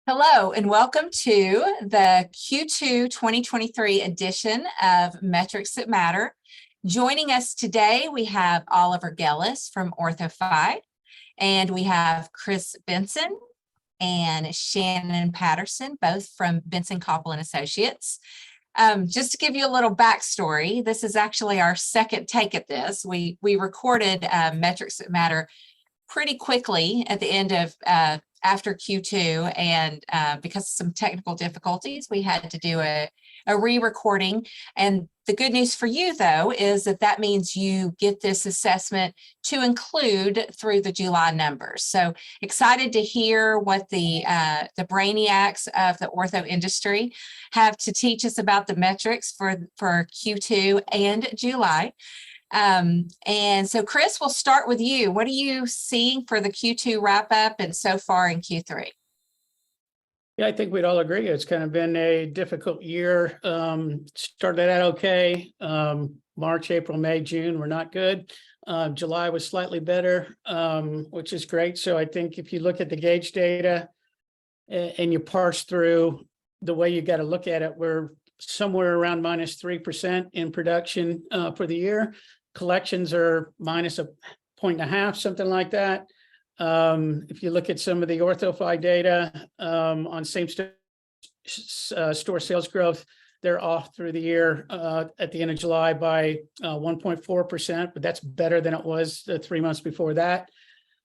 Hello, and welcome to the Q2 2023 edition of Metrics That Matter. Joining us today, we have Oliver Gellis from OrthoFi, and we have Chris Bentson and Shannon Patterson, both from Bentson Copple Associates. Just to give you a little backstory, this is actually our second take at this. We recorded Metrics That Matter pretty quickly at the end of after Q2, and because of some technical difficulties, we had to do a re-recording. And the good news for you, though, is that means you get this assessment to include through the July numbers. So excited to hear what the brainiacs of the ortho industry have to teach us about the metrics for Q2 and July. And so Chris, we'll start with you. What are you seeing for the Q2 wrap up and so far in Q3? Yeah, I think we'd all agree it's kind of been a difficult year. Started out okay. March, April, May, June were not good. July was slightly better, which is great. So I think if you look at the gauge data and you parse through the way you got to look at it, we're somewhere around -3% in production for the year. Collections are -1.5, something like that. If you look at some of the OrthoFi data on same store sales growth, they're off through the year at the end of July by 1.4%, but that's better than it was the 3 months before that.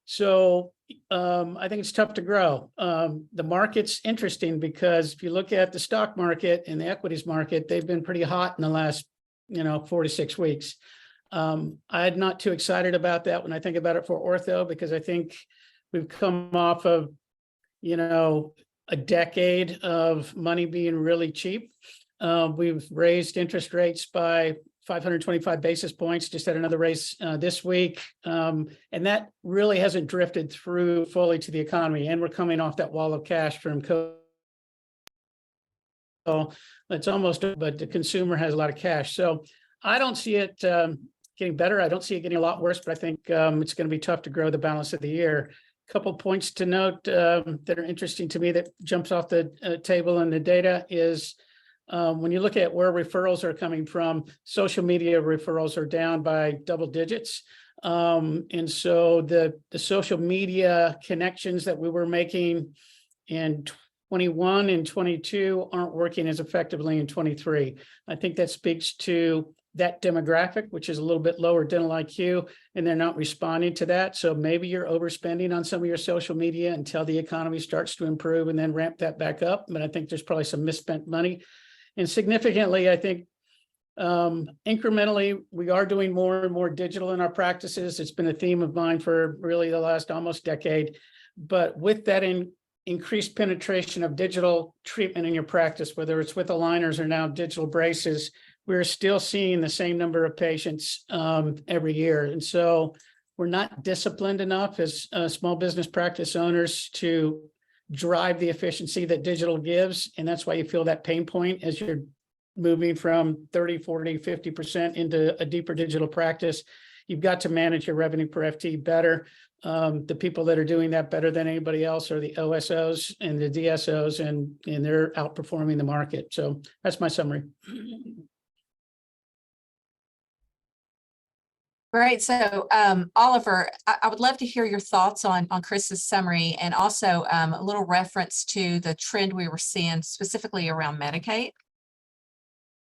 So I think it's tough to grow. The market's interesting because if you look at the stock market and the equities market, they've been pretty hot in the last 4 to 6 weeks. I'm not too excited about that when I think about it for ortho, because I think we've come off of a decade of money being really cheap. We've raised interest rates by 525 basis points, just had another raise this week. And that really hasn't drifted through fully to the economy. And we're coming off that wall of cash from COVID. So it's almost, but the consumer has a lot of cash. So I don't see it getting better. I don't see it getting a lot worse, but I think it's going to be tough to grow the balance of the year. A couple points to note that are interesting to me that jumps off the table in the data is when you look at where referrals are coming from, social media referrals are down by double digits. And so the social media connections that we were making in 21 and 22 aren't working as effectively in 23. I think that speaks to that demographic, which is a little bit lower dental IQ, and they're not responding to that. So maybe you're overspending on some of your social media until the economy starts to improve and then ramp that back up. But I think there's probably some misspent money. And significantly, I think incrementally, we are doing more and more digital in our practices. It's been a theme of mine for really the last almost decade. But with that increased penetration of digital treatment in your practice, whether it's with aligners or now digital braces, we're still seeing the same number of patients every year. And so we're not disciplined enough as small business practice owners to drive the efficiency that digital gives. And that's why you feel that pain point as you're moving from 30, 40, 50% into a deeper digital practice. You've got to manage your revenue per FT better. The people that are doing that better than anybody else are the OSOs and the DSOs, and they're outperforming the market. So that's my summary. Great. So, Oliver, I would love to hear your thoughts on Chris's summary, and also a little reference to the trend we were seeing specifically around Medicaid.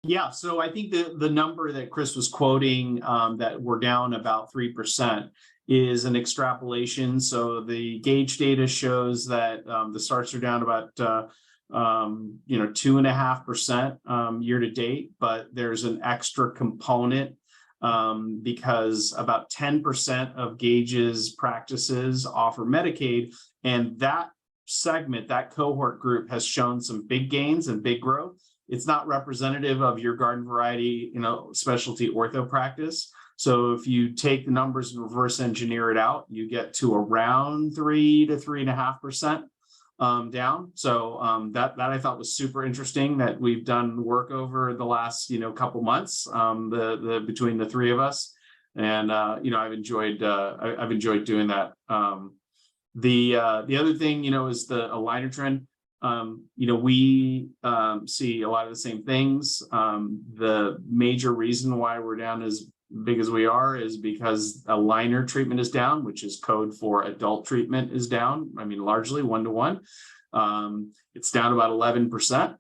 Yeah, so I think the number that Chris was quoting, that we're down about 3%, is an extrapolation. So the gauge data shows that the starts are down about 2.5% year to date, but there's an extra component because about 10% of gauges practices offer Medicaid, and that segment, that cohort group, has shown some big gains and big growth. It's not representative of your garden variety, specialty ortho practice. So if you take the numbers and reverse engineer it out, you get to around 3 to 3.5% down. So that I thought was super interesting, that we've done work over the last couple months, between the three of us, and I've enjoyed doing that. The other thing is the aligner trend. We see a lot of the same things. The major reason why we're down as big as we are is because aligner treatment is down, which is code for adult treatment is down. I mean, largely 1-to-1. It's down about 11%.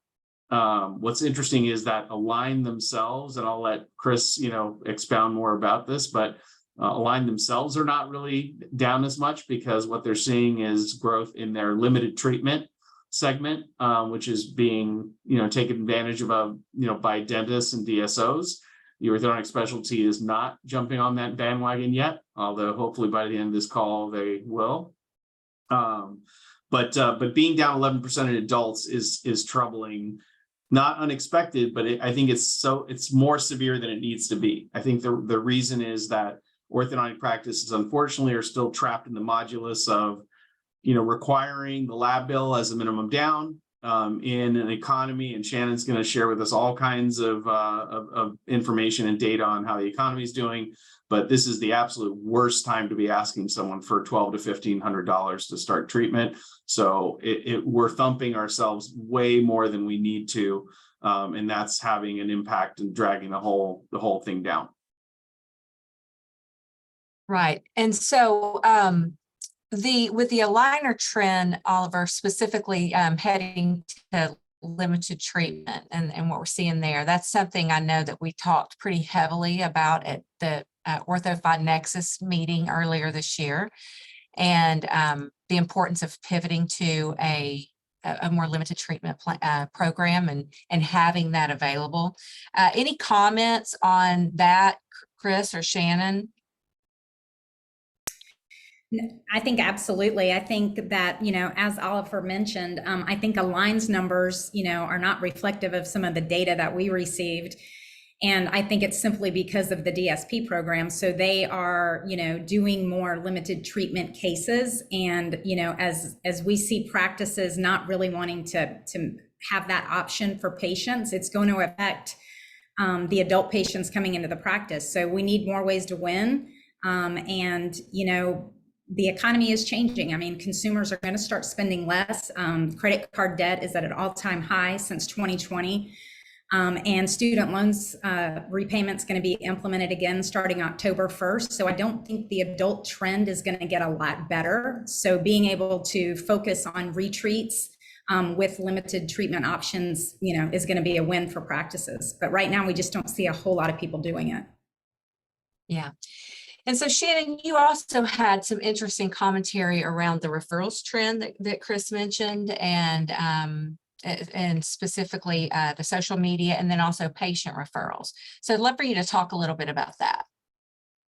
What's interesting is that Align themselves, and I'll let Chris, expound more about this, but Align themselves are not really down as much because what they're seeing is growth in their limited treatment segment, which is being, taken advantage of, by dentists and DSOs. The orthodontic specialty is not jumping on that bandwagon yet, although hopefully by the end of this call they will. But being down 11% in adults is troubling. Not unexpected, but I think it's more severe than it needs to be. I think the reason is that orthodontic practices, unfortunately, are still trapped in the modulus of, requiring the lab bill as a minimum down in an economy. And Shannon's going to share with us all kinds of information and data on how the economy is doing. But this is the absolute worst time to be asking someone for $1,200 to $1,500 to start treatment. So we're thumping ourselves way more than we need to, and that's having an impact and dragging the whole thing down. Right. And so with the aligner trend, Oliver, specifically heading to limited treatment and what we're seeing there, that's something I know that we talked pretty heavily about at the OrthoFi Nexus meeting earlier this year, and the importance of pivoting to a more limited treatment program and having that available. Any comments on that, Chris or Shannon? I think absolutely. I think that, as Oliver mentioned, I think Align's numbers, are not reflective of some of the data that we received. And I think it's simply because of the DSP program. So they are, doing more limited treatment cases. And, as we see practices not really wanting to have that option for patients, it's going to affect the adult patients coming into the practice. So we need more ways to win. The economy is changing. I mean, consumers are going to start spending less. Credit card debt is at an all-time high since 2020. And student loans repayments going to be implemented again starting October 1st. So I don't think the adult trend is going to get a lot better. So being able to focus on retreats with limited treatment options, is going to be a win for practices. But right now we just don't see a whole lot of people doing it. Yeah. And so Shannon, you also had some interesting commentary around the referrals trend that Chris mentioned, and specifically the social media, and then also patient referrals. So I'd love for you to talk a little bit about that.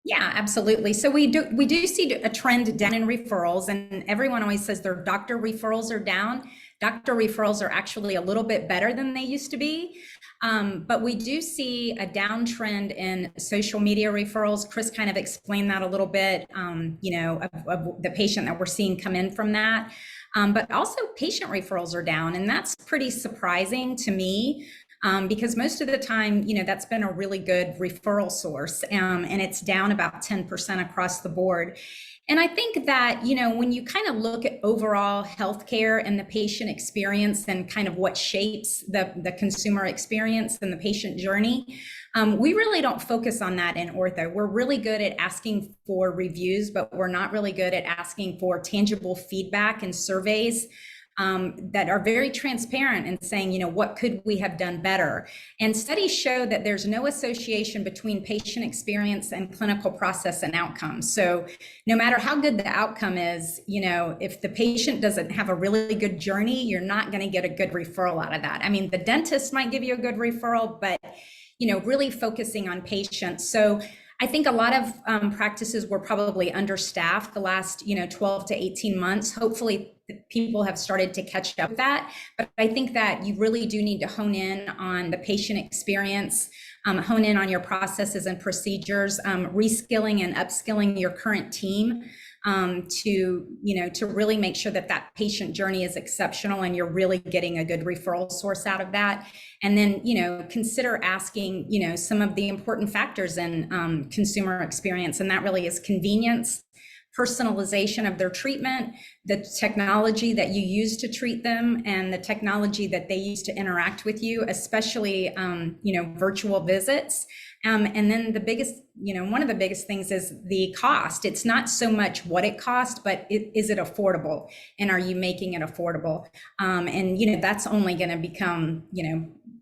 Yeah, absolutely. So we do see a trend down in referrals, and everyone always says their doctor referrals are down. Doctor referrals are actually a little bit better than they used to be. But we do see a downtrend in social media referrals. Chris kind of explained that a little bit, of the patient that we're seeing come in from that. But also patient referrals are down, and that's pretty surprising to me. Because most of the time, that's been a really good referral source, and it's down about 10% across the board. And I think that, when you kind of look at overall healthcare and the patient experience and kind of what shapes the consumer experience and the patient journey, we really don't focus on that in ortho. We're really good at asking for reviews, but we're not really good at asking for tangible feedback and surveys that are very transparent and saying, what could we have done better? And studies show that there's no association between patient experience and clinical process and outcomes. So no matter how good the outcome is, if the patient doesn't have a really good journey, you're not going to get a good referral out of that. I mean, the dentist might give you a good referral, but, really focusing on patients. So I think a lot of practices were probably understaffed the last, 12 to 18 months. Hopefully people have started to catch up with that. But I think that you really do need to hone in on the patient experience, hone in on your processes and procedures, reskilling and upskilling your current team to really make sure that patient journey is exceptional and you're really getting a good referral source out of that. And then, consider asking, some of the important factors in consumer experience. And that really is convenience, personalization of their treatment, the technology that you use to treat them, and the technology that they use to interact with you, especially, virtual visits. And then the biggest, one of the biggest things is the cost. It's not so much what it costs, but is it affordable? And are you making it affordable? And that's only going to become,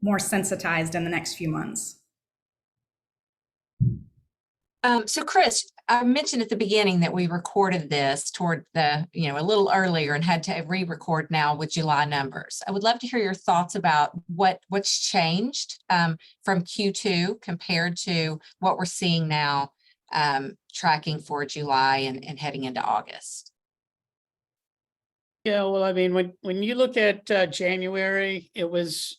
more sensitized in the next few months. So Chris, I mentioned at the beginning that we recorded this toward a little earlier and had to re-record now with July numbers. I would love to hear your thoughts about what's changed from Q2 compared to what we're seeing now, tracking for July and heading into August. Yeah, well, I mean, when you look at January, it was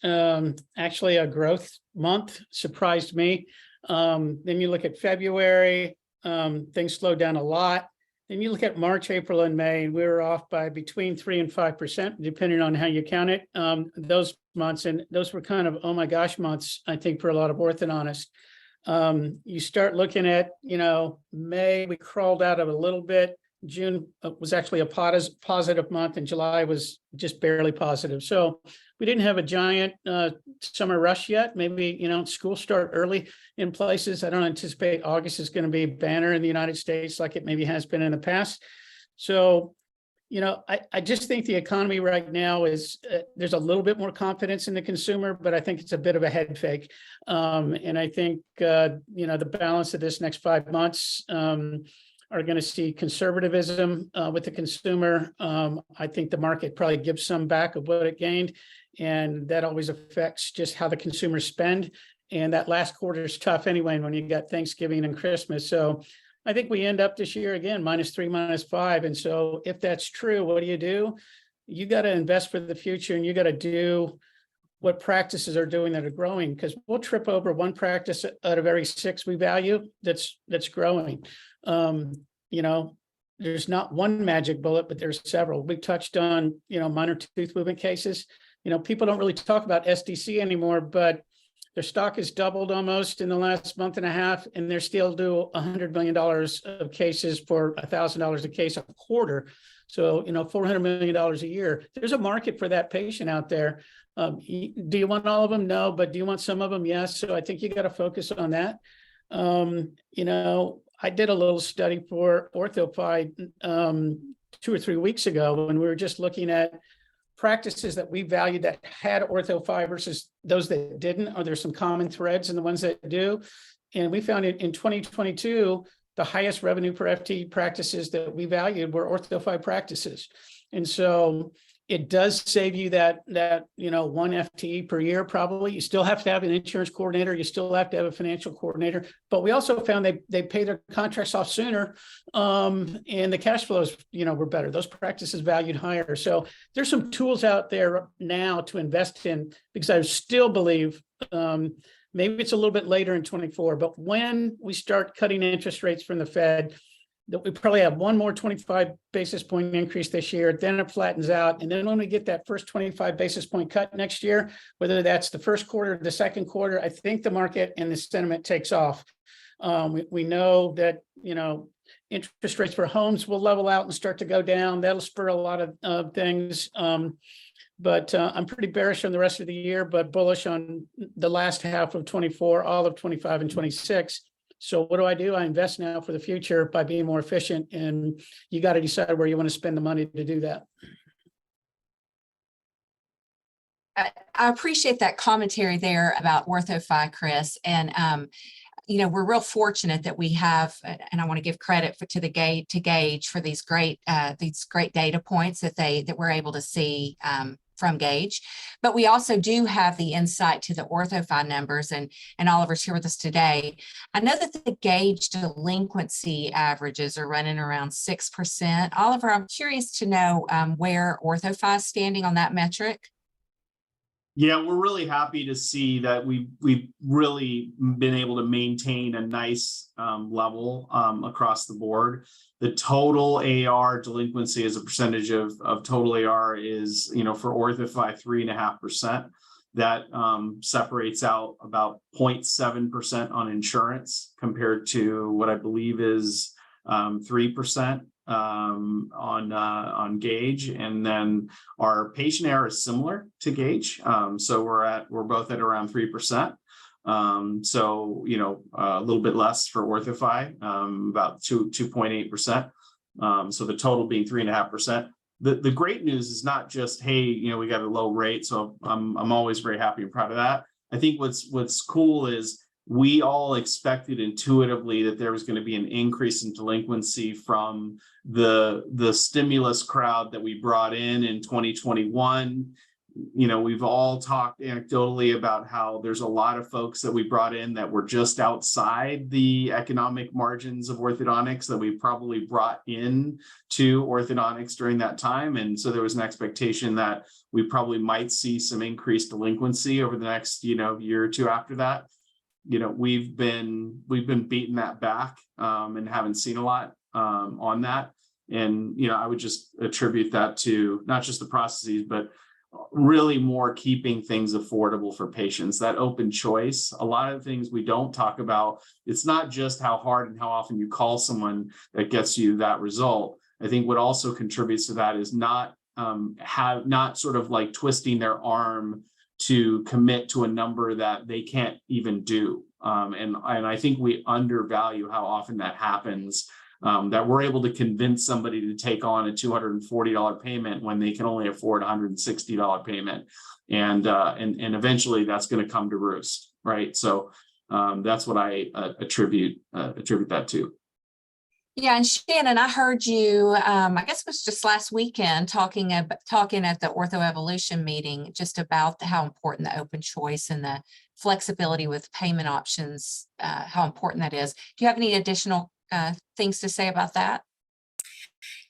actually a growth month, surprised me. Then you look at February, things slowed down a lot. Then you look at March, April, and May, and we were off by between 3 and 5%, depending on how you count it. Those months, and those were kind of, oh my gosh, months, I think, for a lot of orthodontists. You start looking at, May, we crawled out of a little bit. June was actually a positive month, and July was just barely positive. So we didn't have a giant summer rush yet. Maybe, school start early in places. I don't anticipate August is going to be a banner in the United States like it maybe has been in the past. So, I just think the economy right now is, there's a little bit more confidence in the consumer, but I think it's a bit of a head fake. And I think, the balance of this next 5 months, are going to see conservatism with the consumer. I think the market probably gives some back of what it gained, and that always affects just how the consumers spend. And that last quarter is tough anyway when you got Thanksgiving and Christmas. So I think we end up this year again, -3, -5. And so if that's true, what do? You got to invest for the future, and you got to do what practices are doing that are growing, because we'll trip over one practice out of every 6 we value that's growing. There's not one magic bullet, but there's several. We touched on, minor tooth movement cases. People don't really talk about SDC anymore, but their stock has doubled almost in the last month and a half, and they're still do $100 million of cases for $1,000 a case a quarter. So, $400 million a year. There's a market for that patient out there. Do you want all of them? No, but do you want some of them? Yes. So I think you got to focus on that. I did a little study for OrthoFi 2 or 3 weeks ago when we were just looking at practices that we valued that had OrthoFi versus those that didn't. Are there some common threads in the ones that do? And we found it in 2022, the highest revenue per FTE practices that we valued were OrthoFi practices. And so it does save you that 1 FTE per year, probably. You still have to have an insurance coordinator. You still have to have a financial coordinator. But we also found they pay their contracts off sooner, and the cash flows, were better. Those practices valued higher. So there's some tools out there now to invest in, because I still believe maybe it's a little bit later in 24, but when we start cutting interest rates from the Fed, that we probably have one more 25 basis point increase this year, then it flattens out. And then when we get that first 25 basis point cut next year, whether that's the first quarter or the second quarter, I think the market and the sentiment takes off. We know that, interest rates for homes will level out and start to go down. That'll spur a lot of things. But I'm pretty bearish on the rest of the year, but bullish on the last half of 24, all of 25 and 26. So what do? I invest now for the future by being more efficient, and you got to decide where you want to spend the money to do that. I appreciate that commentary there about OrthoFi, Chris. And, we're real fortunate that we have, and I want to give credit to Gage for these great data points that we're able to see from Gage. But we also do have the insight to the OrthoFi numbers, and Oliver's here with us today. I know that the Gage delinquency averages are running around 6%. Oliver, I'm curious to know where OrthoFi is standing on that metric. Yeah, we're really happy to see that we've really been able to maintain a nice level across the board. The total AR delinquency as a percentage of total AR is, for OrthoFi, 3.5%. That separates out about 0.7% on insurance compared to what I believe is 3% on gauge, and then our patient error is similar to gauge. So we're both at around 3%. So a little bit less for OrthoFi, about 2.8%. So the total being 3.5%. The great news is not just, hey, we got a low rate, so I'm always very happy and proud of that. I think what's cool is we all expected intuitively that there was going to be an increase in delinquency from the stimulus crowd that we brought in 2021. We've all talked anecdotally about how there's a lot of folks that we brought in that were just outside the economic margins of orthodontics that we probably brought in to orthodontics during that time. And so there was an expectation that we probably might see some increased delinquency over the next, year or two after that. We've been beating that back and haven't seen a lot on that. And, I would just attribute that to not just the processes, but really more keeping things affordable for patients. That open choice, a lot of things we don't talk about. It's not just how hard and how often you call someone that gets you that result. I think what also contributes to that is not sort of like twisting their arm to commit to a number that they can't even do. And I think we undervalue how often that happens. That we're able to convince somebody to take on a $240 payment when they can only afford a $160 payment. And eventually that's going to come to roost, right? So that's what I attribute that to. Yeah, and Shannon, I heard you, I guess it was just last weekend, talking at the Ortho Evolution meeting just about how important the open choice and the flexibility with payment options, how important that is. Do you have any additional things to say about that?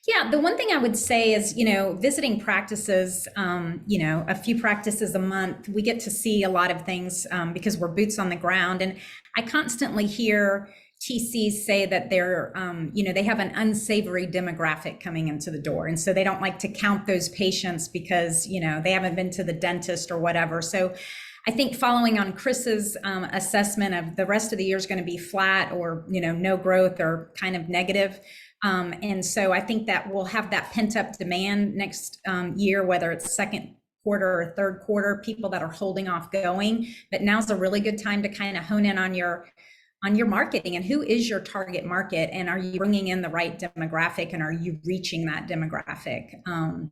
Yeah, the one thing I would say is, visiting practices, a few practices a month, we get to see a lot of things because we're boots on the ground. And I constantly hear TCs say that they're, they have an unsavory demographic coming into the door. And so they don't like to count those patients because, they haven't been to the dentist or whatever. So I think following on Chris's assessment of the rest of the year is going to be flat or, no growth or kind of negative. And so I think that we'll have that pent up demand next year, whether it's second quarter or third quarter, people that are holding off going. But now's a really good time to kind of hone in on your marketing and who is your target market, and are you bringing in the right demographic, and are you reaching that demographic? And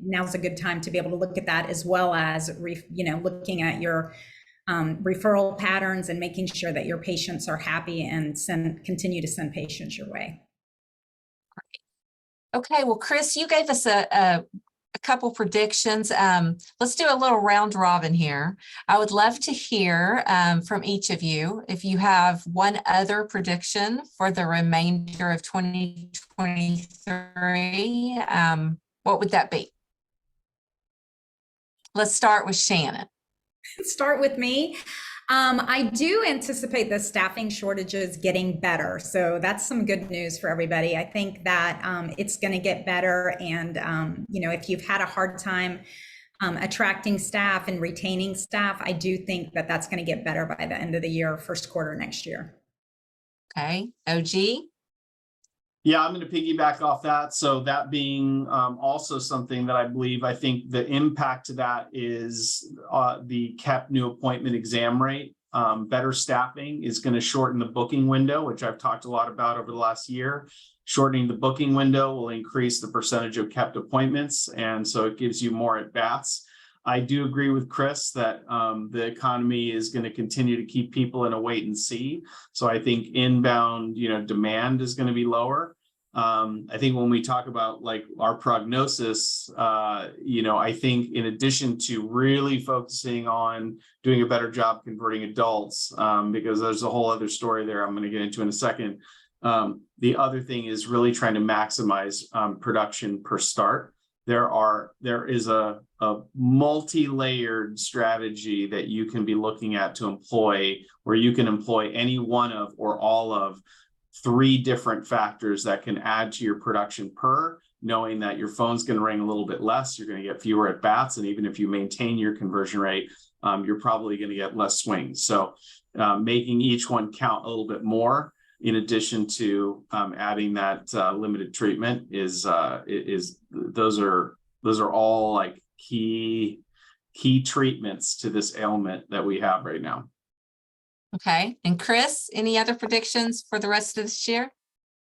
now's a good time to be able to look at that, as well as looking at your referral patterns and making sure that your patients are happy and continue to send patients your way. Okay, well, Chris, you gave us a couple predictions. Let's do a little round robin here. I would love to hear from each of you. If you have one other prediction for the remainder of 2023, what would that be? Let's start with Shannon. Start with me. I do anticipate the staffing shortages getting better. So that's some good news for everybody. I think that it's going to get better. And, if you've had a hard time attracting staff and retaining staff, I do think that that's going to get better by the end of the year, first quarter next year. Okay. OG? Yeah, I'm going to piggyback off that. So that being also something that I think the impact to that is the kept new appointment exam rate. Better staffing is going to shorten the booking window, which I've talked a lot about over the last year. Shortening the booking window will increase the percentage of kept appointments, and so it gives you more at-bats. I do agree with Chris that the economy is going to continue to keep people in a wait and see. So I think inbound, demand is going to be lower. I think when we talk about like our prognosis, I think in addition to really focusing on doing a better job converting adults, because there's a whole other story there I'm going to get into in a second. The other thing is really trying to maximize production per start. There is a multi-layered strategy that you can be looking at to employ, where you can employ any one of or all of 3 different factors that can add to your production per, knowing that your phone's going to ring a little bit less, you're going to get fewer at bats, and even if you maintain your conversion rate, you're probably going to get less swings. So making each one count a little bit more. in addition to adding that limited treatment is those are all like key treatments to this ailment that we have right now. Okay. And Chris, any other predictions for the rest of this year?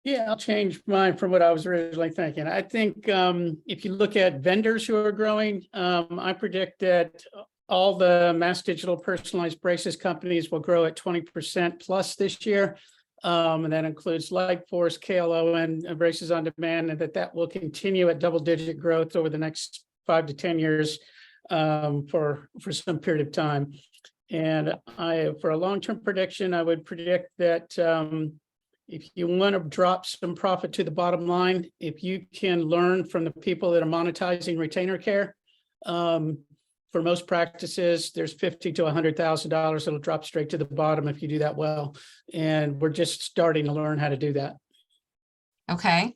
Yeah, I'll change mine from what I was originally thinking. I think if you look at vendors who are growing, I predict that all the mass digital personalized braces companies will grow at 20% plus this year. And that includes Lightforce, KLO, and Braces on Demand, and that will continue at double-digit growth over the next 5 to 10 years for some period of time. And for a long-term prediction, I would predict that if you want to drop some profit to the bottom line, if you can learn from the people that are monetizing retainer care, for most practices, there's $50,000 to $100,000 that'll drop straight to the bottom if you do that well. And we're just starting to learn how to do that. Okay,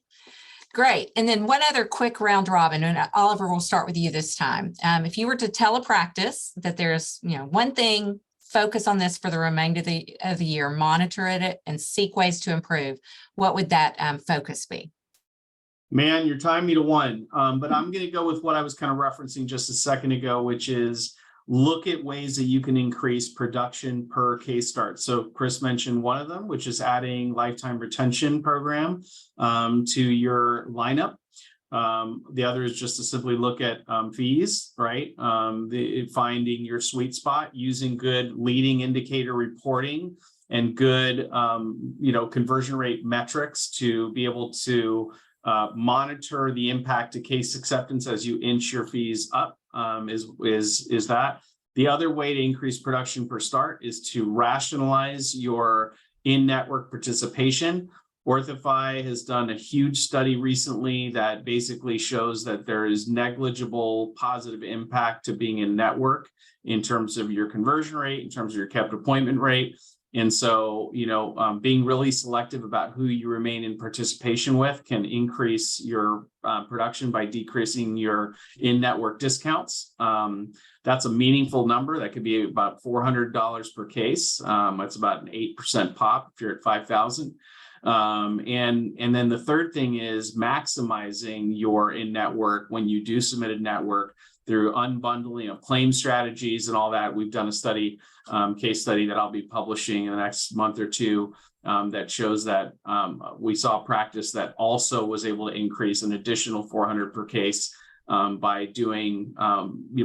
great. And then one other quick round robin, and Oliver, we'll start with you this time. If you were to tell a practice that there's, one thing, focus on this for the remainder of the year, monitor it and seek ways to improve, what would that focus be? Man, you're tying me to one, but I'm going to go with what I was kind of referencing just a second ago, which is look at ways that you can increase production per case start. So Chris mentioned one of them, which is adding lifetime retention program to your lineup. The other is just to simply look at fees, right? Finding your sweet spot, using good leading indicator reporting and good, conversion rate metrics to be able to monitor the impact to case acceptance as you inch your fees up. Is that. The other way to increase production per start is to rationalize your in-network participation. OrthoFi has done a huge study recently that basically shows that there is negligible positive impact to being in network in terms of your conversion rate, in terms of your kept appointment rate. And so, being really selective about who you remain in participation with can increase your production by decreasing your in-network discounts. That's a meaningful number. That could be about $400 per case. That's about an 8% pop if you're at 5,000. And then the third thing is maximizing your in-network when you do submit a network through unbundling of claim strategies and all that. We've done a study, case study that I'll be publishing in the next month or two that shows that we saw a practice that also was able to increase an additional $400 per case by doing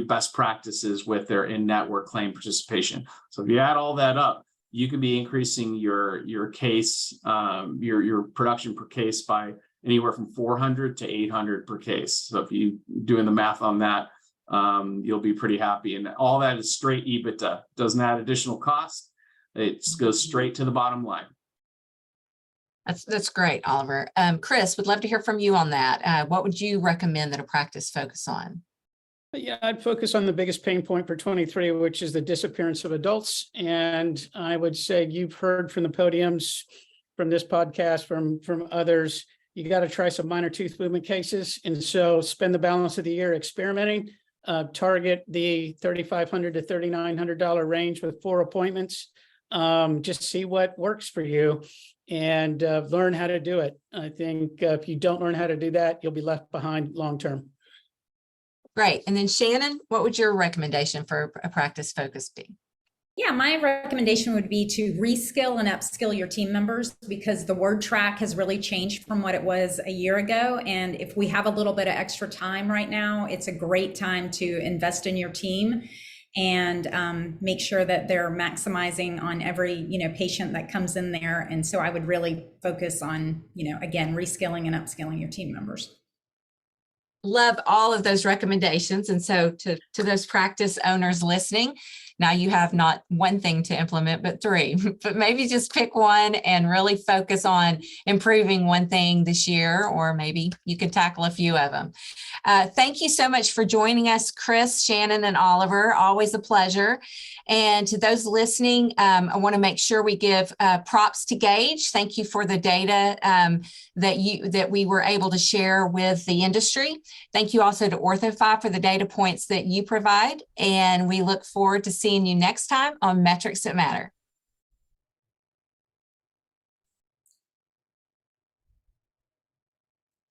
best practices with their in-network claim participation. So if you add all that up, you could be increasing your case, your production per case by anywhere from 400 to 800 per case. So if you doing the math on that, you'll be pretty happy. And all that is straight EBITDA. Doesn't add additional cost. It goes straight to the bottom line. That's great, Oliver. Chris, would love to hear from you on that. What would you recommend that a practice focus on? Yeah, I'd focus on the biggest pain point for 23, which is the disappearance of adults. And I would say you've heard from the podiums, from this podcast, from others, you got to try some minor tooth movement cases. And so spend the balance of the year experimenting, target the $3,500 to $3,900 range with 4 appointments. Just see what works for you and learn how to do it. I think if you don't learn how to do that, you'll be left behind long-term. Great. And then Shannon, what would your recommendation for a practice focus be? Yeah, my recommendation would be to reskill and upskill your team members, because the word track has really changed from what it was a year ago. And if we have a little bit of extra time right now, it's a great time to invest in your team and make sure that they're maximizing on every, patient that comes in there. And so I would really focus on, again, reskilling and upskilling your team members. Love all of those recommendations. And so to those practice owners listening, now you have not one thing to implement, but 3, but maybe just pick one and really focus on improving one thing this year, or maybe you could tackle a few of them. Thank you so much for joining us, Chris, Shannon, and Oliver. Always a pleasure. And to those listening, I want to make sure we give props to Gage. Thank you for the data that we were able to share with the industry. Thank you also to OrthoFi for the data points that you provide. And we look forward to seeing you next time on Metrics That Matter.